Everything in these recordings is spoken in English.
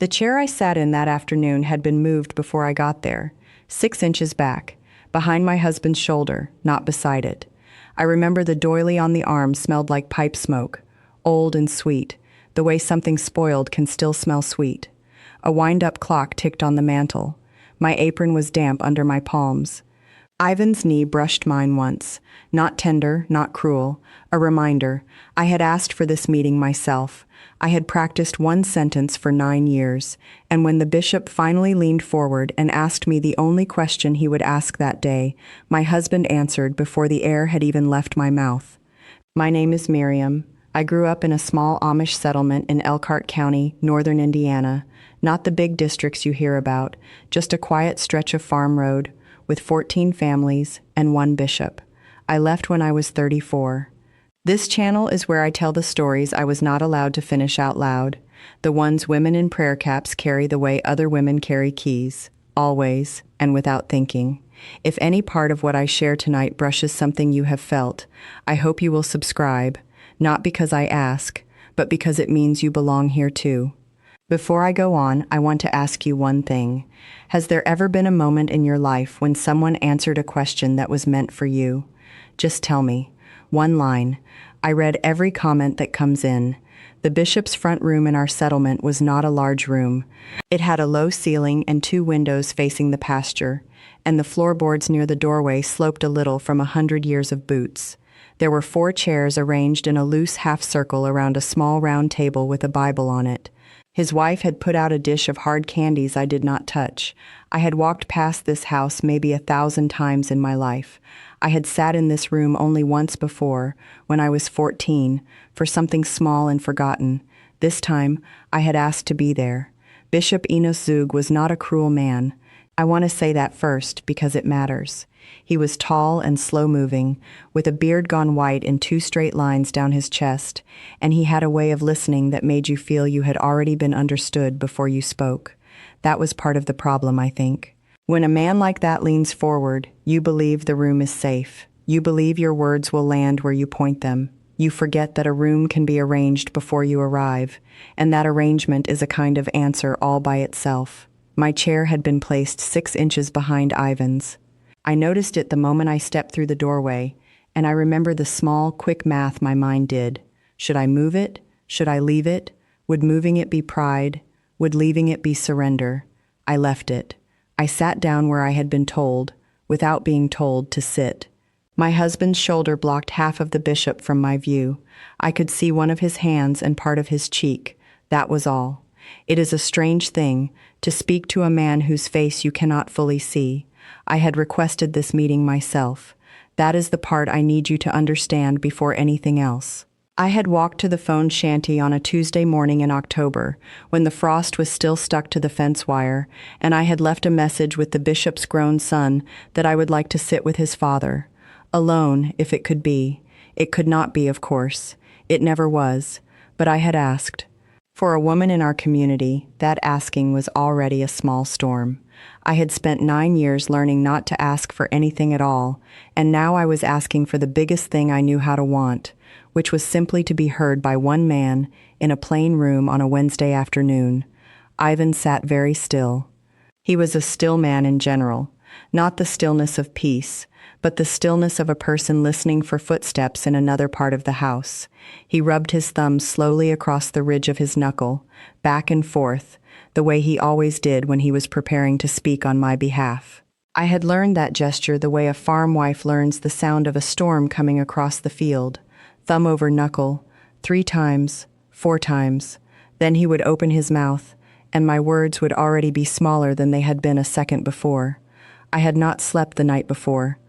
The chair I sat in that afternoon had been moved before I got there, 6 inches back, behind my husband's shoulder, not beside it. I remember the doily on the arm smelled like pipe smoke, old and sweet, the way something spoiled can still smell sweet. A wind-up clock ticked on the mantel. My apron was damp under my palms. Ivan's knee brushed mine once, not tender, not cruel, a reminder. I had asked for this meeting myself. I had practiced one sentence for 9 years, and when the bishop finally leaned forward and asked me the only question he would ask that day, my husband answered before the air had even left my mouth. My name is Miriam. I grew up in a small Amish settlement in Elkhart County, northern Indiana. Not the big districts you hear about, just a quiet stretch of farm road, with 14 families and one bishop. I left when I was 34. This channel is where I tell the stories I was not allowed to finish out loud, the ones women in prayer caps carry the way other women carry keys, always, and without thinking. If any part of what I share tonight brushes something you have felt, I hope you will subscribe, not because I ask, but because it means you belong here too. Before I go on, I want to ask you one thing. Has there ever been a moment in your life when someone answered a question that was meant for you? Just tell me. One line. I read every comment that comes in. The bishop's front room in our settlement was not a large room. It had a low ceiling and 2 windows facing the pasture, and the floorboards near the doorway sloped a little from 100 years of boots. There were 4 chairs arranged in a loose half-circle around a small round table with a Bible on it. His wife had put out a dish of hard candies I did not touch. I had walked past this house maybe 1,000 times in my life. I had sat in this room only once before, when I was 14, for something small and forgotten. This time, I had asked to be there. Bishop Enos Zug was not a cruel man. I want to say that first, because it matters. He was tall and slow-moving, with a beard gone white in 2 straight lines down his chest, and he had a way of listening that made you feel you had already been understood before you spoke. That was part of the problem, I think. When a man like that leans forward, you believe the room is safe. You believe your words will land where you point them. You forget that a room can be arranged before you arrive, and that arrangement is a kind of answer all by itself. My chair had been placed 6 inches behind Ivan's. I noticed it the moment I stepped through the doorway, and I remember the small, quick math my mind did. Should I move it? Should I leave it? Would moving it be pride? Would leaving it be surrender? I left it. I sat down where I had been told, without being told, to sit. My husband's shoulder blocked half of the bishop from my view. I could see one of his hands and part of his cheek. That was all. It is a strange thing to speak to a man whose face you cannot fully see. I had requested this meeting myself. That is the part I need you to understand before anything else. I had walked to the phone shanty on a Tuesday morning in October, when the frost was still stuck to the fence wire, and I had left a message with the bishop's grown son that I would like to sit with his father. Alone, if it could be. It could not be, of course. It never was. But I had asked. For a woman in our community, that asking was already a small storm. I had spent 9 years learning not to ask for anything at all, and now I was asking for the biggest thing I knew how to want, which was simply to be heard by one man in a plain room on a Wednesday afternoon. Ivan sat very still. He was a still man in general, not the stillness of peace, but the stillness of a person listening for footsteps in another part of the house. He rubbed his thumb slowly across the ridge of his knuckle, back and forth, the way he always did when he was preparing to speak on my behalf. I had learned that gesture the way a farm wife learns the sound of a storm coming across the field. Thumb over knuckle, 3 times, 4 times. Then he would open his mouth, and my words would already be smaller than they had been a second before. I had not slept the night before.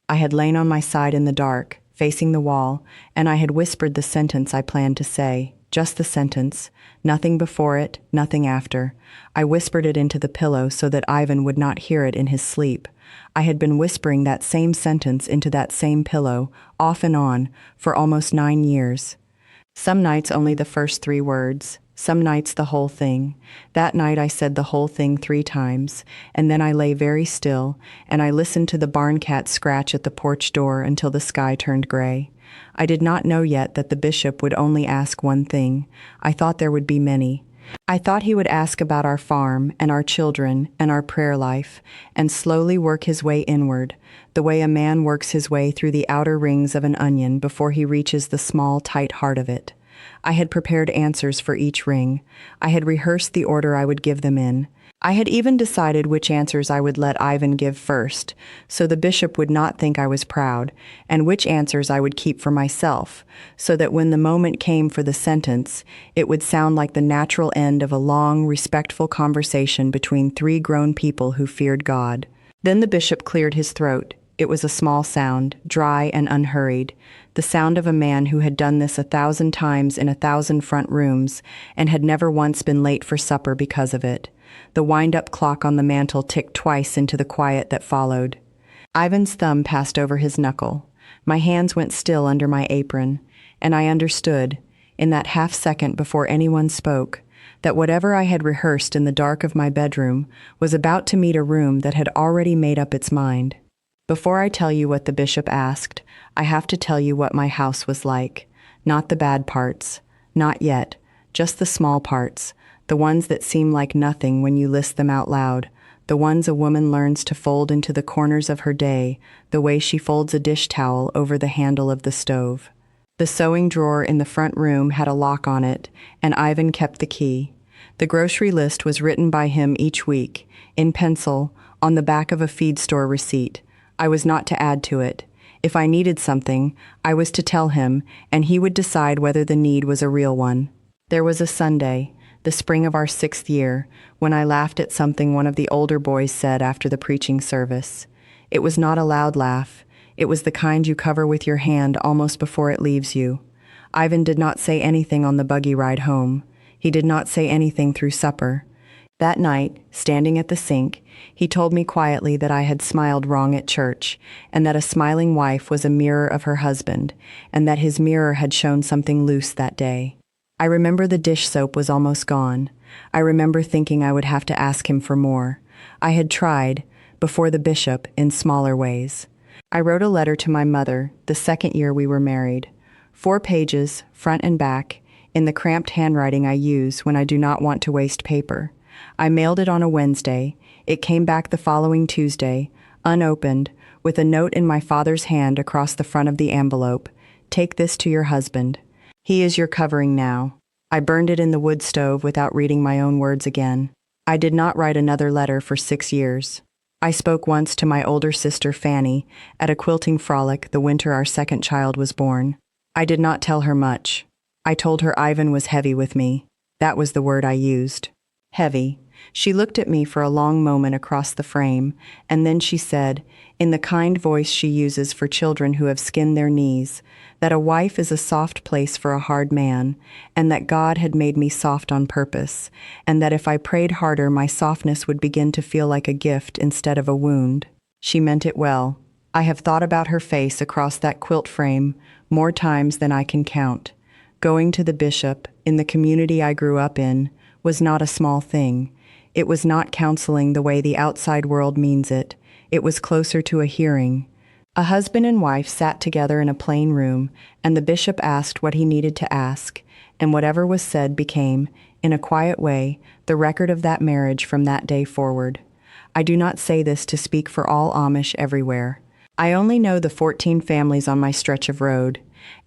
I had lain on my side in the dark, facing the wall, and I had whispered the sentence I planned to say. Just the sentence, nothing before it, nothing after. I whispered it into the pillow so that Ivan would not hear it in his sleep. I had been whispering that same sentence into that same pillow, off and on, for almost 9 years. Some nights only the first 3 words, some nights the whole thing. That night I said the whole thing 3 times, and then I lay very still, and I listened to the barn cat scratch at the porch door until the sky turned gray. I did not know yet that the bishop would only ask one thing. I thought there would be many. I thought he would ask about our farm and our children and our prayer life, and slowly work his way inward, the way a man works his way through the outer rings of an onion before he reaches the small, tight heart of it. I had prepared answers for each ring. I had rehearsed the order I would give them in. I had even decided which answers I would let Ivan give first, so the bishop would not think I was proud, and which answers I would keep for myself, so that when the moment came for the sentence, it would sound like the natural end of a long, respectful conversation between three grown people who feared God. Then the bishop cleared his throat. It was a small sound, dry and unhurried, the sound of a man who had done this 1,000 times in 1,000 front rooms and had never once been late for supper because of it. The wind-up clock on the mantel ticked twice into the quiet that followed. Ivan's thumb passed over his knuckle. My hands went still under my apron, and I understood, in that half-second before anyone spoke, that whatever I had rehearsed in the dark of my bedroom was about to meet a room that had already made up its mind. Before I tell you what the bishop asked, I have to tell you what my house was like. Not the bad parts. Not yet. Just the small parts. The ones that seem like nothing when you list them out loud. The ones a woman learns to fold into the corners of her day, the way she folds a dish towel over the handle of the stove. The sewing drawer in the front room had a lock on it, and Ivan kept the key. The grocery list was written by him each week, in pencil, on the back of a feed store receipt. I was not to add to it. If I needed something, I was to tell him, and he would decide whether the need was a real one. There was a Sunday, the spring of our 6th year, when I laughed at something one of the older boys said after the preaching service. It was not a loud laugh. It was the kind you cover with your hand almost before it leaves you. Ivan did not say anything on the buggy ride home. He did not say anything through supper. That night, standing at the sink, he told me quietly that I had smiled wrong at church, and that a smiling wife was a mirror of her husband, and that his mirror had shown something loose that day. I remember the dish soap was almost gone. I remember thinking I would have to ask him for more. I had tried, before the bishop, in smaller ways. I wrote a letter to my mother the 2nd year we were married. 4 pages, front and back, in the cramped handwriting I use when I do not want to waste paper. I mailed it on a Wednesday. It came back the following Tuesday, unopened, with a note in my father's hand across the front of the envelope. Take this to your husband. He is your covering now. I burned it in the wood stove without reading my own words again. I did not write another letter for 6 years. I spoke once to my older sister Fanny at a quilting frolic the winter our 2nd child was born. I did not tell her much. I told her Ivan was heavy with me. That was the word I used. Heavy. She looked at me for a long moment across the frame, and then she said, in the kind voice she uses for children who have skinned their knees, that a wife is a soft place for a hard man, and that God had made me soft on purpose, and that if I prayed harder my softness would begin to feel like a gift instead of a wound. She meant it well. I have thought about her face across that quilt frame more times than I can count. Going to the bishop, in the community I grew up in, was not a small thing. It was not counseling the way the outside world means it. It was closer to a hearing. A husband and wife sat together in a plain room, and the bishop asked what he needed to ask, and whatever was said became, in a quiet way, the record of that marriage from that day forward. I do not say this to speak for all Amish everywhere. I only know the 14 families on my stretch of road,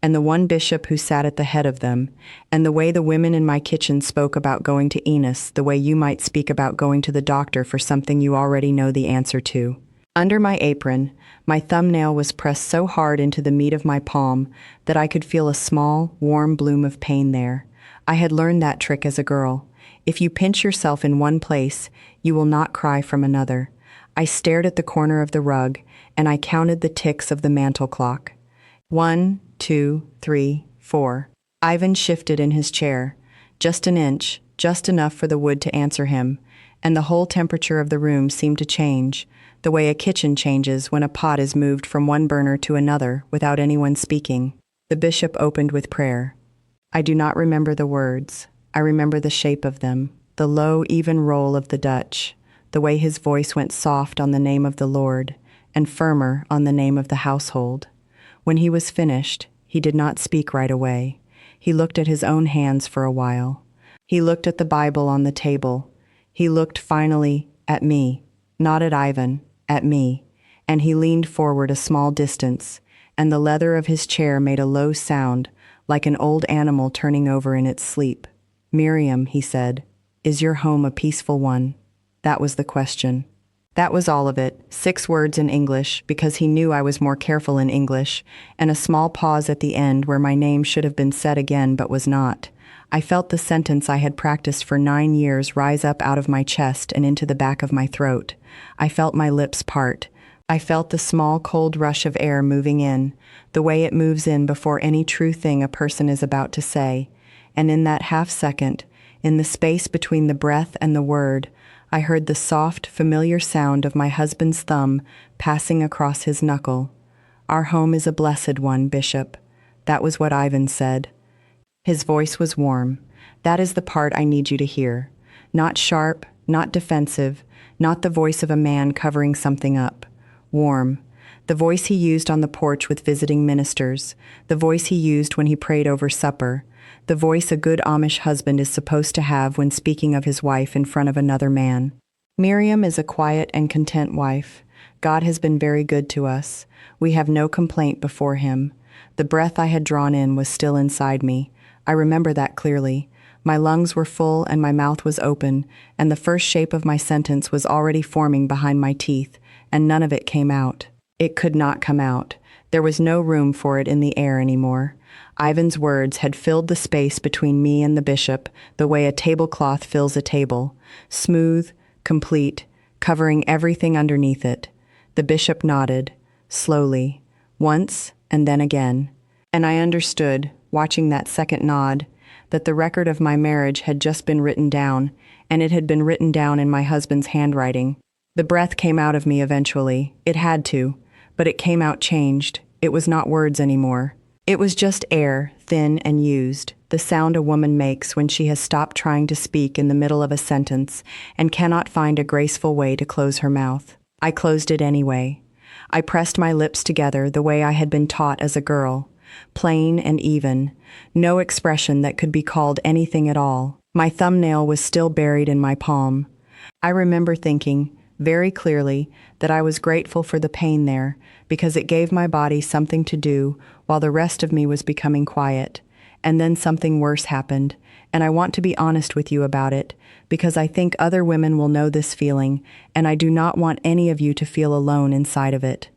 and the one bishop who sat at the head of them, and the way the women in my kitchen spoke about going to Enos, the way you might speak about going to the doctor for something you already know the answer to. Under my apron, my thumbnail was pressed so hard into the meat of my palm that I could feel a small, warm bloom of pain there. I had learned that trick as a girl. If you pinch yourself in one place, you will not cry from another. I stared at the corner of the rug, and I counted the ticks of the mantel clock. 1, 2, 3, 4. Ivan shifted in his chair. Just an inch, just enough for the wood to answer him, and the whole temperature of the room seemed to change, the way a kitchen changes when a pot is moved from one burner to another without anyone speaking. The bishop opened with prayer. I do not remember the words. I remember the shape of them, the low, even roll of the Dutch, the way his voice went soft on the name of the Lord, and firmer on the name of the household. When he was finished, he did not speak right away. He looked at his own hands for a while. He looked at the Bible on the table. He looked finally at me, not at Ivan, at me, and he leaned forward a small distance, and the leather of his chair made a low sound, like an old animal turning over in its sleep. "Miriam," he said, "is your home a peaceful one?" That was the question. That was all of it, 6 words in English, because he knew I was more careful in English, and a small pause at the end where my name should have been said again but was not. I felt the sentence I had practiced for 9 years rise up out of my chest and into the back of my throat. I felt my lips part. I felt the small cold rush of air moving in, the way it moves in before any true thing a person is about to say. And in that half second, in the space between the breath and the word, I heard the soft, familiar sound of my husband's thumb passing across his knuckle. "Our home is a blessed one, Bishop." That was what Ivan said. His voice was warm. That is the part I need you to hear. Not sharp, not defensive, not the voice of a man covering something up. Warm. The voice he used on the porch with visiting ministers. The voice he used when he prayed over supper. The voice a good Amish husband is supposed to have when speaking of his wife in front of another man. Miriam is a quiet and content wife. God has been very good to us. We have no complaint before him. The breath I had drawn in was still inside me. I remember that clearly. My lungs were full and my mouth was open, and the first shape of my sentence was already forming behind my teeth, and none of it came out. It could not come out. There was no room for it in the air anymore. Ivan's words had filled the space between me and the bishop the way a tablecloth fills a table, smooth, complete, covering everything underneath it. The bishop nodded, slowly, once and then again, and I understood, watching that second nod, that the record of my marriage had just been written down, and it had been written down in my husband's handwriting. The breath came out of me eventually. It had to, but it came out changed. It was not words anymore. It was just air, thin and used, the sound a woman makes when she has stopped trying to speak in the middle of a sentence and cannot find a graceful way to close her mouth. I closed it anyway. I pressed my lips together the way I had been taught as a girl, plain and even, no expression that could be called anything at all. My thumbnail was still buried in my palm. I remember thinking, very clearly, that I was grateful for the pain there, because it gave my body something to do while the rest of me was becoming quiet. And then something worse happened, and I want to be honest with you about it, because I think other women will know this feeling, and I do not want any of you to feel alone inside of it.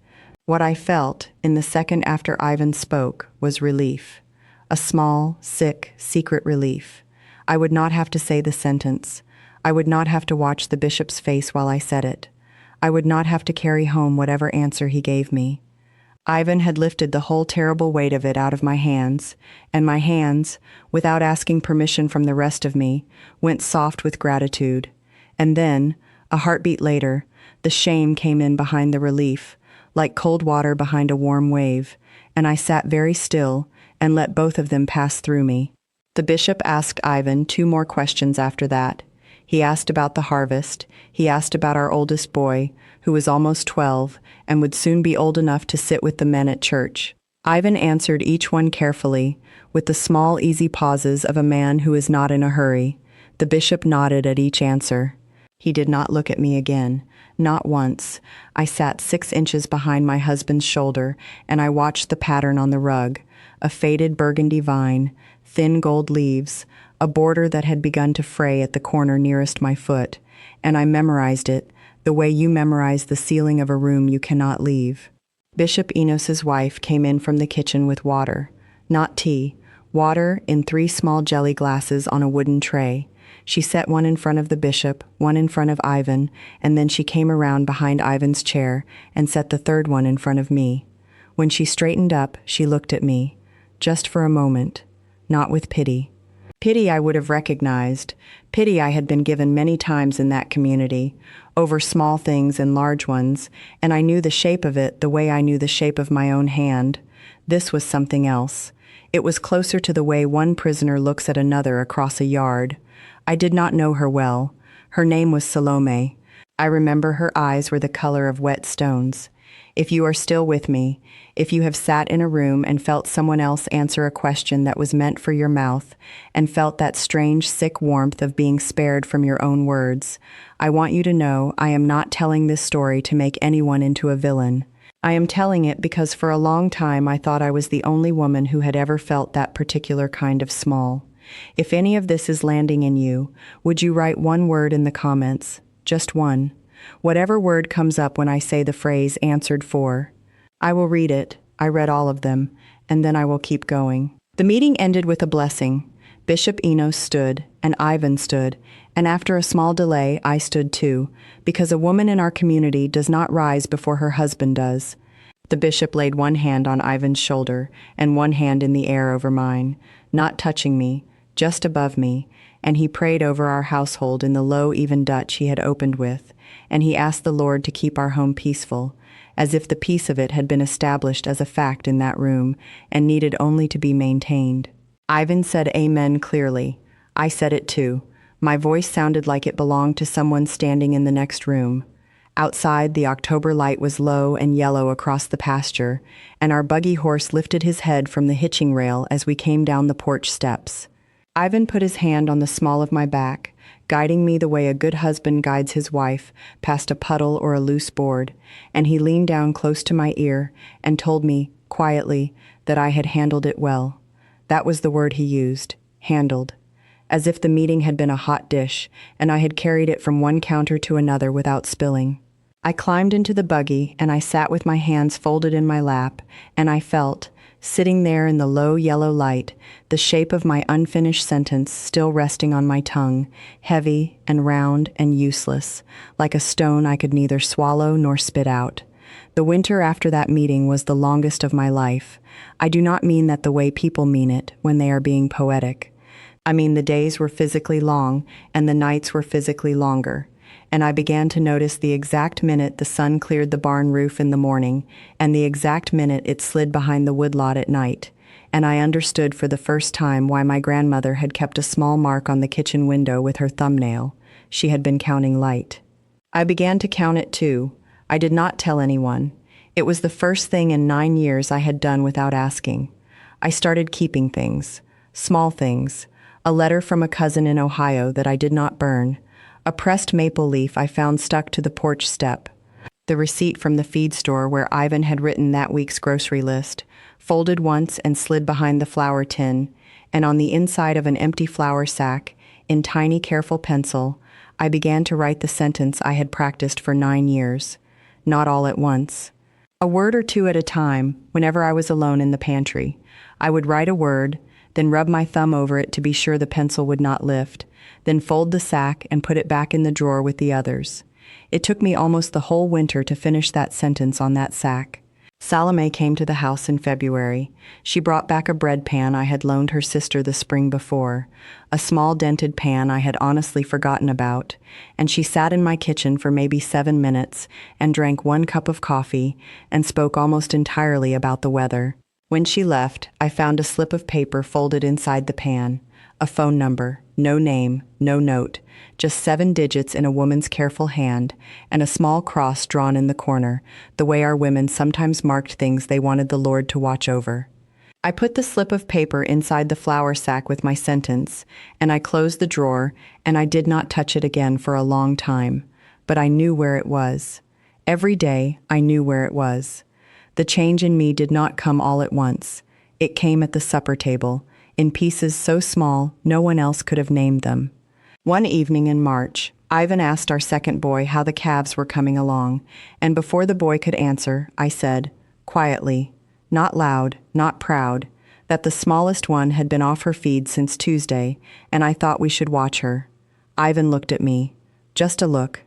What I felt, in the second after Ivan spoke, was relief. A small, sick, secret relief. I would not have to say the sentence. I would not have to watch the bishop's face while I said it. I would not have to carry home whatever answer he gave me. Ivan had lifted the whole terrible weight of it out of my hands, and my hands, without asking permission from the rest of me, went soft with gratitude. And then, a heartbeat later, the shame came in behind the relief, like cold water behind a warm wave, and I sat very still and let both of them pass through me. The bishop asked Ivan 2 more questions after that. He asked about the harvest. He asked about our oldest boy, who was almost 12 and would soon be old enough to sit with the men at church. Ivan answered each one carefully, with the small, easy pauses of a man who is not in a hurry. The bishop nodded at each answer. He did not look at me again, not once. I sat 6 inches behind my husband's shoulder, and I watched the pattern on the rug, a faded burgundy vine, thin gold leaves, a border that had begun to fray at the corner nearest my foot, and I memorized it, the way you memorize the ceiling of a room you cannot leave. Bishop Enos's wife came in from the kitchen with water. Not tea, water in 3 small jelly glasses on a wooden tray. She set one in front of the bishop, one in front of Ivan, and then she came around behind Ivan's chair and set the 3rd one in front of me. When she straightened up, she looked at me, just for a moment, not with pity. Pity I would have recognized, pity I had been given many times in that community, over small things and large ones, and I knew the shape of it the way I knew the shape of my own hand. This was something else. It was closer to the way one prisoner looks at another across a yard. I did not know her well. Her name was Salome. I remember her eyes were the color of wet stones. If you are still with me, if you have sat in a room and felt someone else answer a question that was meant for your mouth, and felt that strange, sick warmth of being spared from your own words, I want you to know I am not telling this story to make anyone into a villain. I am telling it because for a long time I thought I was the only woman who had ever felt that particular kind of small. If any of this is landing in you, would you write one word in the comments? Just one. Whatever word comes up when I say the phrase answered for. I will read it. I read all of them, and then I will keep going. The meeting ended with a blessing. Bishop Enos stood, and Ivan stood, and after a small delay, I stood too, because a woman in our community does not rise before her husband does. The bishop laid one hand on Ivan's shoulder and one hand in the air over mine, not touching me, just above me, and he prayed over our household in the low, even Dutch he had opened with, and he asked the Lord to keep our home peaceful, as if the peace of it had been established as a fact in that room and needed only to be maintained. Ivan said amen clearly. I said it too. My voice sounded like it belonged to someone standing in the next room. Outside, the October light was low and yellow across the pasture, and our buggy horse lifted his head from the hitching rail as we came down the porch steps. Ivan put his hand on the small of my back, guiding me the way a good husband guides his wife past a puddle or a loose board, and he leaned down close to my ear and told me, quietly, that I had handled it well. That was the word he used, handled. As if the meeting had been a hot dish, and I had carried it from one counter to another without spilling. I climbed into the buggy, and I sat with my hands folded in my lap, and I felt, sitting there in the low yellow light, the shape of my unfinished sentence still resting on my tongue, heavy and round and useless, like a stone I could neither swallow nor spit out. The winter after that meeting was the longest of my life. I do not mean that the way people mean it when they are being poetic. I mean the days were physically long and the nights were physically longer, and I began to notice the exact minute the sun cleared the barn roof in the morning and the exact minute it slid behind the woodlot at night, and I understood for the first time why my grandmother had kept a small mark on the kitchen window with her thumbnail. She had been counting light. I began to count it too. I did not tell anyone. It was the first thing in 9 years I had done without asking. I started keeping things, small things, a letter from a cousin in Ohio that I did not burn, a pressed maple leaf I found stuck to the porch step, the receipt from the feed store where Ivan had written that week's grocery list, folded once and slid behind the flour tin, and on the inside of an empty flour sack, in tiny careful pencil, I began to write the sentence I had practiced for 9 years, not all at once. A word or two at a time, whenever I was alone in the pantry. I would write a word, then rub my thumb over it to be sure the pencil would not lift, then fold the sack and put it back in the drawer with the others. It took me almost the whole winter to finish that sentence on that sack. Salome came to the house in February. She brought back a bread pan I had loaned her sister the spring before, a small dented pan I had honestly forgotten about, and she sat in my kitchen for maybe 7 minutes and drank 1 cup of coffee and spoke almost entirely about the weather. When she left, I found a slip of paper folded inside the pan, a phone number, no name, no note, just 7 digits in a woman's careful hand, and a small cross drawn in the corner, the way our women sometimes marked things they wanted the Lord to watch over. I put the slip of paper inside the flour sack with my sentence, and I closed the drawer, and I did not touch it again for a long time, but I knew where it was. Every day, I knew where it was. The change in me did not come all at once. It came at the supper table, in pieces so small no one else could have named them. One evening in March, Ivan asked our second boy how the calves were coming along, and before the boy could answer, I said, quietly, not loud, not proud, that the smallest one had been off her feed since Tuesday, and I thought we should watch her. Ivan looked at me. Just a look.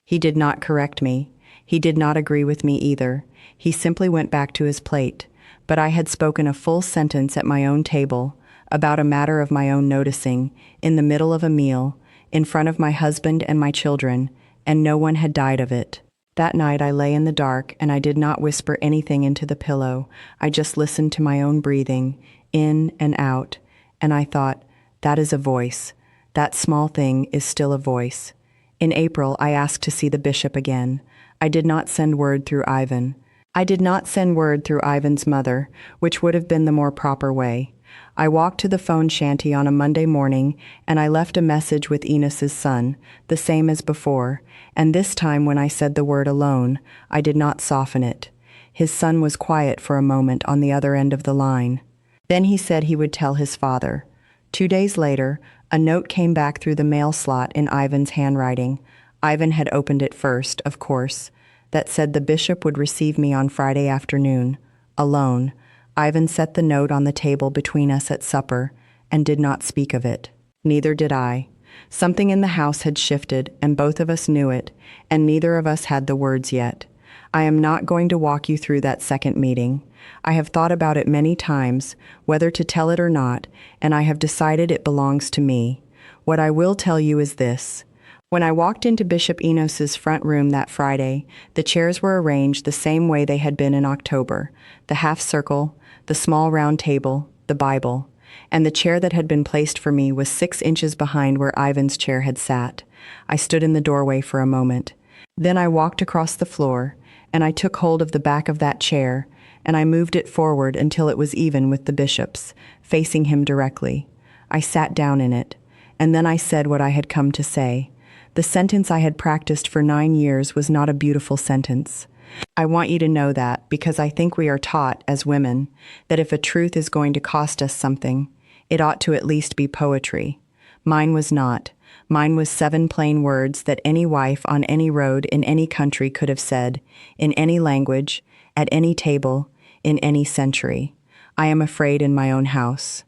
He did not correct me. He did not agree with me either. He simply went back to his plate, but I had spoken a full sentence at my own table, about a matter of my own noticing, in the middle of a meal, in front of my husband and my children, and no one had died of it. That night I lay in the dark, and I did not whisper anything into the pillow. I just listened to my own breathing, in and out, and I thought, that is a voice. That small thing is still a voice. In April, I asked to see the bishop again. I did not send word through Ivan. I did not send word through Ivan's mother, which would have been the more proper way. I walked to the phone shanty on a Monday morning, and I left a message with Enos's son, the same as before, and this time when I said the word alone, I did not soften it. His son was quiet for a moment on the other end of the line. Then he said he would tell his father. 2 days later, a note came back through the mail slot in Ivan's handwriting. Ivan had opened it first, of course. That said the bishop would receive me on Friday afternoon, alone. Ivan set the note on the table between us at supper and did not speak of it. Neither did I. Something in the house had shifted, and both of us knew it, and neither of us had the words yet. I am not going to walk you through that second meeting. I have thought about it many times, whether to tell it or not, and I have decided it belongs to me. What I will tell you is this. When I walked into Bishop Enos's front room that Friday, the chairs were arranged the same way they had been in October, the half circle, the small round table, the Bible, and the chair that had been placed for me was 6 inches behind where Ivan's chair had sat. I stood in the doorway for a moment. Then I walked across the floor, and I took hold of the back of that chair, and I moved it forward until it was even with the bishop's, facing him directly. I sat down in it, and then I said what I had come to say. The sentence I had practiced for 9 years was not a beautiful sentence. I want you to know that because I think we are taught, as women, that if a truth is going to cost us something, it ought to at least be poetry. Mine was not. Mine was 7 plain words that any wife on any road in any country could have said, in any language, at any table, in any century. I am afraid in my own house.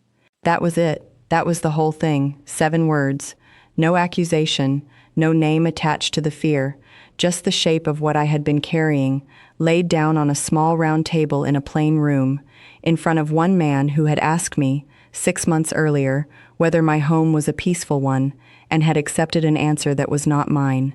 That was it. That was the whole thing. 7 words. No accusation, no name attached to the fear, just the shape of what I had been carrying, laid down on a small round table in a plain room, in front of one man who had asked me, 6 months earlier, whether my home was a peaceful one, and had accepted an answer that was not mine.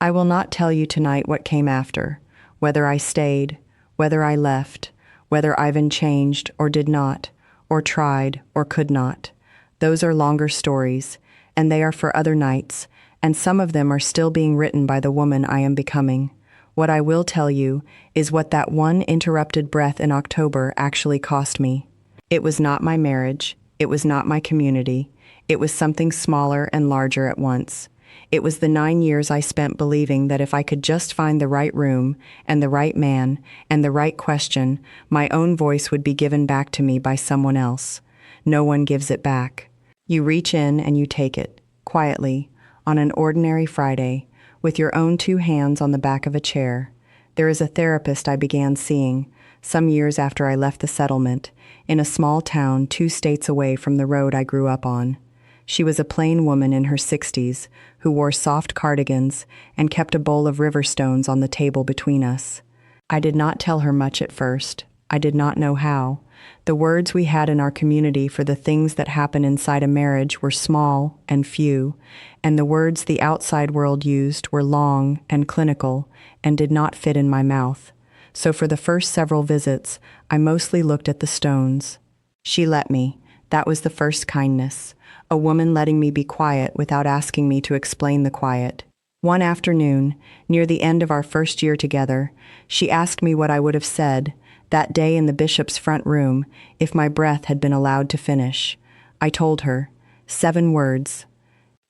I will not tell you tonight what came after, whether I stayed, whether I left, whether Ivan changed or did not, or tried or could not. Those are longer stories, and they are for other nights, and some of them are still being written by the woman I am becoming. What I will tell you is what that one interrupted breath in October actually cost me. It was not my marriage. It was not my community. It was something smaller and larger at once. It was the 9 years I spent believing that if I could just find the right room and the right man and the right question, my own voice would be given back to me by someone else. No one gives it back. You reach in and you take it, quietly, on an ordinary Friday, with your own 2 hands on the back of a chair. There is a therapist I began seeing, some years after I left the settlement, in a small town 2 states away from the road I grew up on. She was a plain woman in her 60s, who wore soft cardigans and kept a bowl of river stones on the table between us. I did not tell her much at first. I did not know how. The words we had in our community for the things that happen inside a marriage were small and few, and the words the outside world used were long and clinical and did not fit in my mouth. So for the first several visits, I mostly looked at the stones. She let me. That was the first kindness. A woman letting me be quiet without asking me to explain the quiet. One afternoon, near the end of our first year together, she asked me what I would have said that day in the bishop's front room if my breath had been allowed to finish. I told her. 7 words.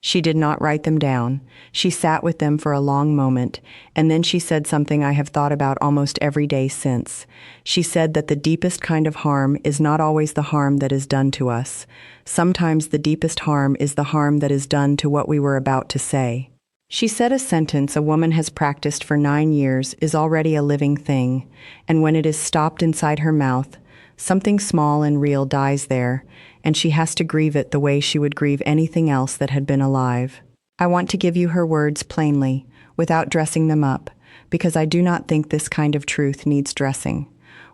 She did not write them down. She sat with them for a long moment, and then she said something I have thought about almost every day since. She said that the deepest kind of harm is not always the harm that is done to us. Sometimes the deepest harm is the harm that is done to what we were about to say. She said a sentence a woman has practiced for 9 years is already a living thing, and when it is stopped inside her mouth, something small and real dies there, and she has to grieve it the way she would grieve anything else that had been alive. I want to give you her words plainly, without dressing them up, because I do not think this kind of truth needs dressing.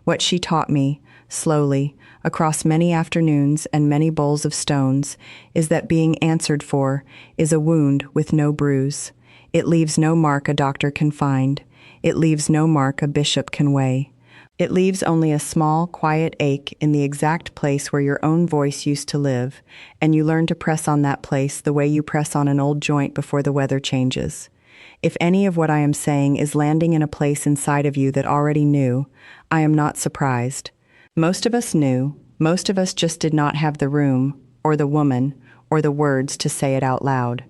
What she taught me, slowly, across many afternoons and many bowls of stones, is that being answered for is a wound with no bruise. It leaves no mark a doctor can find. It leaves no mark a bishop can weigh. It leaves only a small, quiet ache in the exact place where your own voice used to live, and you learn to press on that place the way you press on an old joint before the weather changes. If any of what I am saying is landing in a place inside of you that already knew, I am not surprised. Most of us knew, most of us just did not have the room, or the woman, or the words to say it out loud.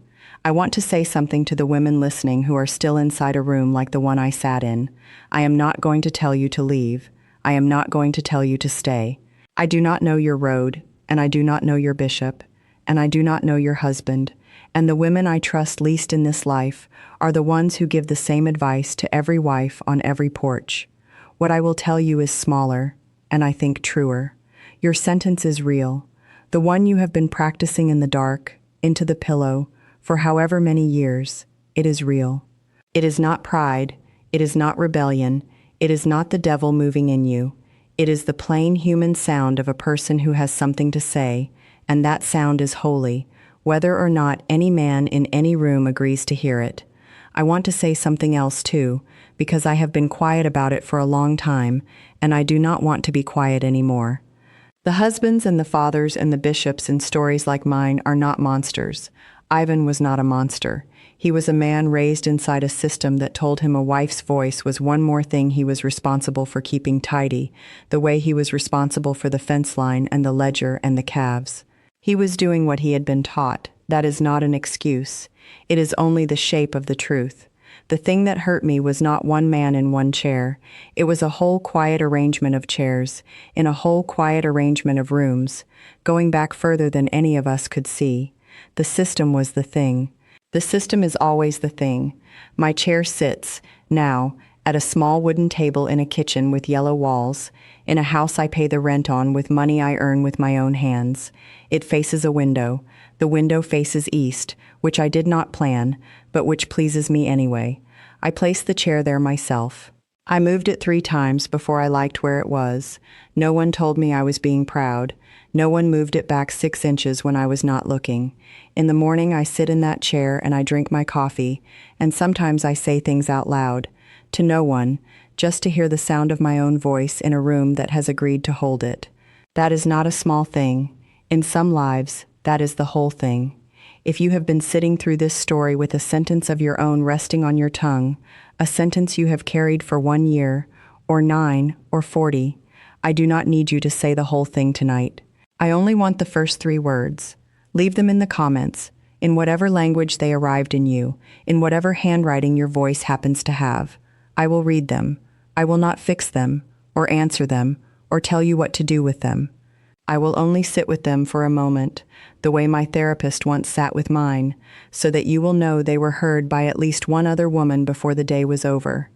I want to say something to the women listening who are still inside a room like the one I sat in. I am not going to tell you to leave. I am not going to tell you to stay. I do not know your road, and I do not know your bishop, and I do not know your husband, and the women I trust least in this life are the ones who give the same advice to every wife on every porch. What I will tell you is smaller, and I think truer. Your sentence is real, the one you have been practicing in the dark, into the pillow, for however many years. It is real. It is not pride, it is not rebellion, it is not the devil moving in you. It is the plain human sound of a person who has something to say, and that sound is holy, whether or not any man in any room agrees to hear it. I want to say something else too, because I have been quiet about it for a long time, and I do not want to be quiet anymore. The husbands and the fathers and the bishops in stories like mine are not monsters. Ivan was not a monster. He was a man raised inside a system that told him a wife's voice was one more thing he was responsible for keeping tidy, the way he was responsible for the fence line and the ledger and the calves. He was doing what he had been taught. That is not an excuse. It is only the shape of the truth. The thing that hurt me was not one man in one chair. It was a whole quiet arrangement of chairs, in a whole quiet arrangement of rooms, going back further than any of us could see. The system was the thing. The system is always the thing. My chair sits, now, at a small wooden table in a kitchen with yellow walls, in a house I pay the rent on with money I earn with my own hands. It faces a window. The window faces east, which I did not plan, but which pleases me anyway. I placed the chair there myself. I moved it 3 times before I liked where it was. No one told me I was being proud. No one moved it back 6 inches when I was not looking. In the morning I sit in that chair and I drink my coffee, and sometimes I say things out loud. To no one, just to hear the sound of my own voice in a room that has agreed to hold it. That is not a small thing. In some lives, that is the whole thing. If you have been sitting through this story with a sentence of your own resting on your tongue, a sentence you have carried for 1 year, or 9, or 40, I do not need you to say the whole thing tonight. I only want the first 3 words. Leave them in the comments, in whatever language they arrived in you, in whatever handwriting your voice happens to have. I will read them. I will not fix them, or answer them, or tell you what to do with them. I will only sit with them for a moment, the way my therapist once sat with mine, so that you will know they were heard by at least one other woman before the day was over.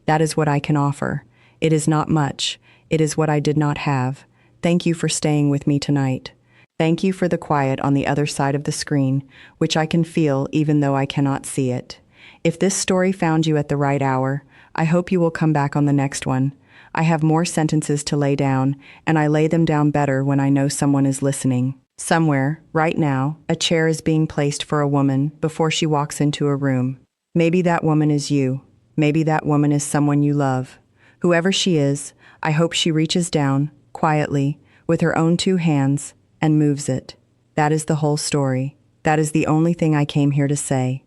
That is what I can offer. It is not much. It is what I did not have. Thank you for staying with me tonight. Thank you for the quiet on the other side of the screen, which I can feel even though I cannot see it. If this story found you at the right hour, I hope you will come back on the next one. I have more sentences to lay down, and I lay them down better when I know someone is listening. Somewhere, right now, a chair is being placed for a woman before she walks into a room. Maybe that woman is you. Maybe that woman is someone you love. Whoever she is, I hope she reaches down, quietly, with her own 2 hands, and moves it. That is the whole story. That is the only thing I came here to say.